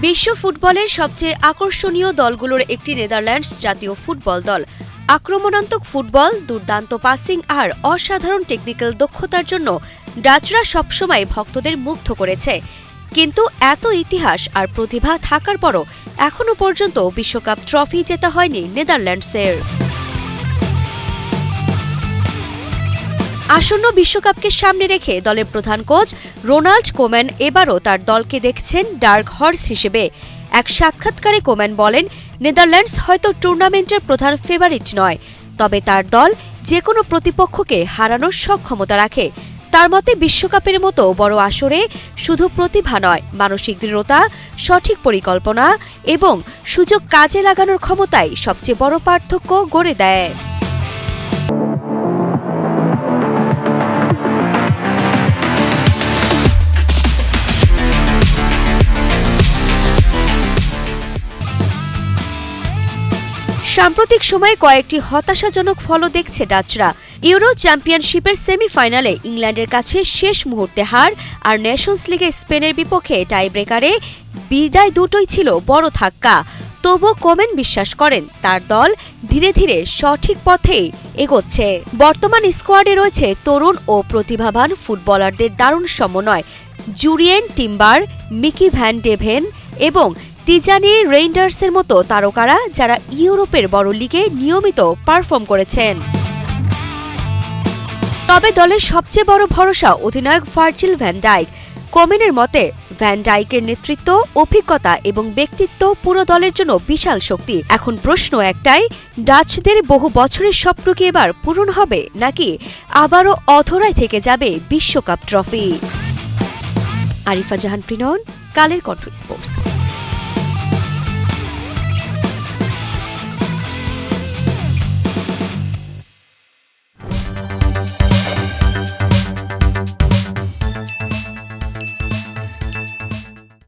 বিশ্ব ফুটবলের সবচেয়ে আকর্ষণীয় দলগুলোর একটি নেদারল্যান্ডস জাতীয় ফুটবল দল। আক্রমণাত্মক ফুটবল, দুর্দান্ত পাসিং আর অসাধারণ টেকনিক্যাল দক্ষতার জন্য ডাচরা সবসময় ভক্তদের মুগ্ধ করেছে। কিন্তু এত ইতিহাস আর প্রতিভা থাকার পরও এখনও পর্যন্ত বিশ্বকাপ ট্রফি জেতা হয়নি নেদারল্যান্ডসের। আসন্ন বিশ্বকাপকে সামনে রেখে দলের প্রধান কোচ রোনাল্ড কোম্যান এবারও তার দলকে দেখছেন ডার্ক হর্স হিসেবে। এক সাক্ষাৎকারে কোম্যান বলেন, নেদারল্যান্ডস হয়তো টুর্নামেন্টের প্রধান ফেভারিট নয়, তবে তার দল যে কোনো প্রতিপক্ষকে হারানোর সক্ষমতা রাখে। তার মতে বিশ্বকাপের মতো বড় আসরে শুধু প্রতিভা নয়, মানসিক দৃঢ়তা, সঠিক পরিকল্পনা এবং সুযোগ কাজে লাগানোর ক্ষমতাই সবচেয়ে বড় পার্থক্য গড়ে দেয়। সাম্প্রতিক সময়ে কয়েকটি হতাশাজনক ফলও দেখছে ডাচরা। ইউরো চ্যাম্পিয়নশিপের সেমিফাইনালে ইংল্যান্ডের কাছে শেষ মুহূর্তে হার, আর নেশনস লিগে স্পেনের বিপক্ষে টাইব্রেকারে বিদায় দুটোই ছিল বড় ধাক্কা। তবুও কোম্যান বিশ্বাস করেন তার দল ধীরে ধীরে সঠিক পথেই এগোচ্ছে। বর্তমান স্কোয়াডে রয়েছে তরুণ ও প্রতিভাবান ফুটবলারদের দারুণ সমন্বয়। জুরিয়েন টিম্বার, মিকি ভ্যান ডেভেন এবং তিজানি রেইন্ডার্সের মতো তারকারা যারা ইউরোপের বড় লিগে নিয়মিত পারফর্ম করেছেন। তবে দলের সবচেয়ে বড় ভরসা অধিনায়ক ভার্জিল ভ্যান ডাইক। কোম্যানের মতে ভ্যান ডাইকের নেতৃত্ব, অভিজ্ঞতা এবং ব্যক্তিত্ব পুরো দলের জন্য বিশাল শক্তি। এখন প্রশ্ন একটাই, ডাচদের বহু বছরের স্বপ্ন কি এবার পূরণ হবে, নাকি আবারও অধরায় থেকে যাবে বিশ্বকাপ ট্রফি? আরিফা জাহান প্রিনন, কালের কণ্ঠ স্পোর্টস।